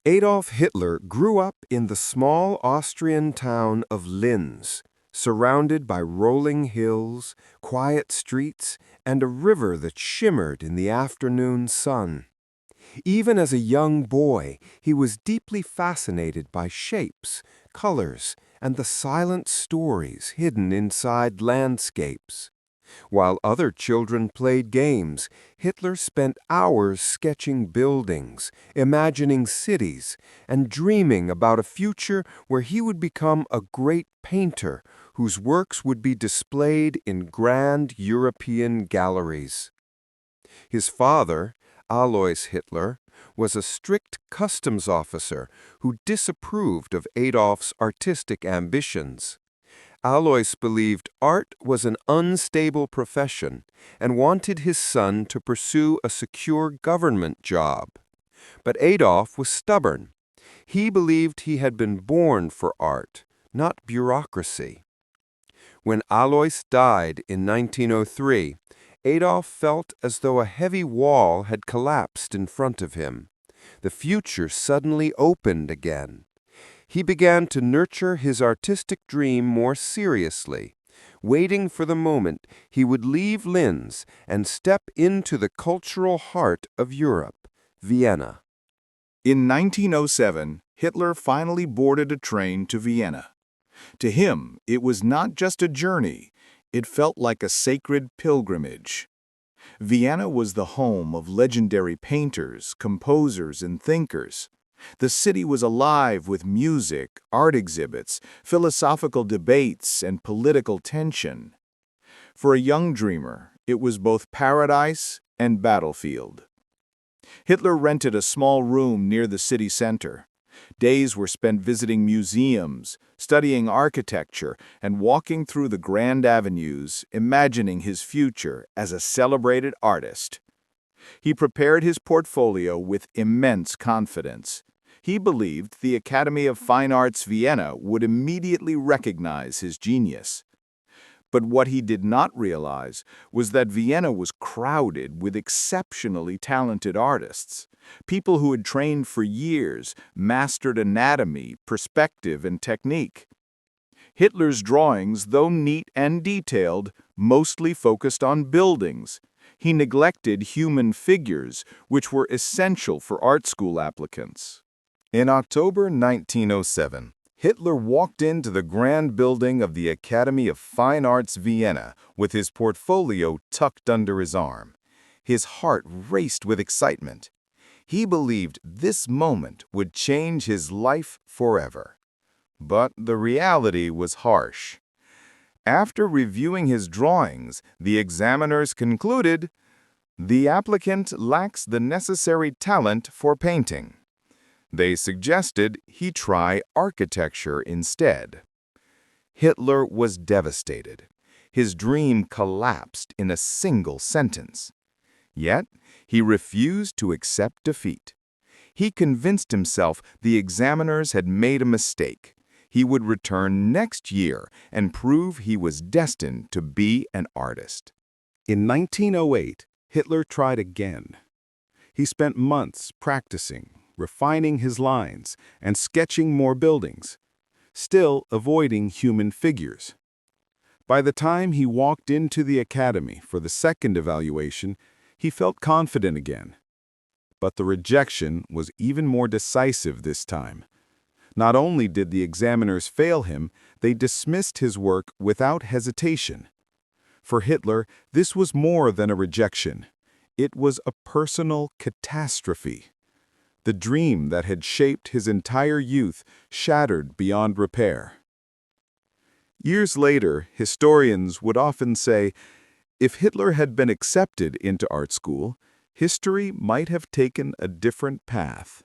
Adolf Hitler grew up in the small Austrian town of Linz, surrounded by rolling hills, quiet streets, and a river that shimmered in the afternoon sun. Even as a young boy, he was deeply fascinated by shapes, colors, and the silent stories hidden inside landscapes. While other children played games, Hitler spent hours sketching buildings, imagining cities, and dreaming about a future where he would become a great painter whose works would be displayed in grand European galleries. His father, Alois Hitler, was a strict customs officer who disapproved of Adolf's artistic ambitions. Alois believed art was an unstable profession and wanted his son to pursue a secure government job. But Adolf was stubborn. He believed he had been born for art, not bureaucracy. When Alois died in 1903, Adolf felt as though a heavy wall had collapsed in front of him. The future suddenly opened again. He began to nurture his artistic dream more seriously, waiting for the moment he would leave Linz and step into the cultural heart of Europe, Vienna. In 1907, Hitler finally boarded a train to Vienna. To him, it was not just a journey, it felt like a sacred pilgrimage. Vienna was the home of legendary painters, composers, and thinkers. The city was alive with music, art exhibits, philosophical debates, and political tension. For a young dreamer, it was both paradise and battlefield. Hitler rented a small room near the city center. Days were spent visiting museums, studying architecture, and walking through the grand avenues, imagining his future as a celebrated artist. He prepared his portfolio with immense confidence. He believed the Academy of Fine Arts Vienna would immediately recognize his genius. But what he did not realize was that Vienna was crowded with exceptionally talented artists, people who had trained for years, mastered anatomy, perspective, and technique. Hitler's drawings, though neat and detailed, mostly focused on buildings. He neglected human figures, which were essential for art school applicants. In October 1907, Hitler walked into the grand building of the Academy of Fine Arts Vienna with his portfolio tucked under his arm. His heart raced with excitement. He believed this moment would change his life forever. But the reality was harsh. After reviewing his drawings, the examiners concluded, the applicant lacks the necessary talent for painting. They suggested he try architecture instead. Hitler was devastated. His dream collapsed in a single sentence. Yet, he refused to accept defeat. He convinced himself the examiners had made a mistake. He would return next year and prove he was destined to be an artist. In 1908, Hitler tried again. He spent months practicing, refining his lines, and sketching more buildings, still avoiding human figures. By the time he walked into the academy for the second evaluation, he felt confident again. But the rejection was even more decisive this time. Not only did the examiners fail him, they dismissed his work without hesitation. For Hitler, this was more than a rejection. It was a personal catastrophe. The dream that had shaped his entire youth shattered beyond repair. Years later, historians would often say, if Hitler had been accepted into art school, history might have taken a different path.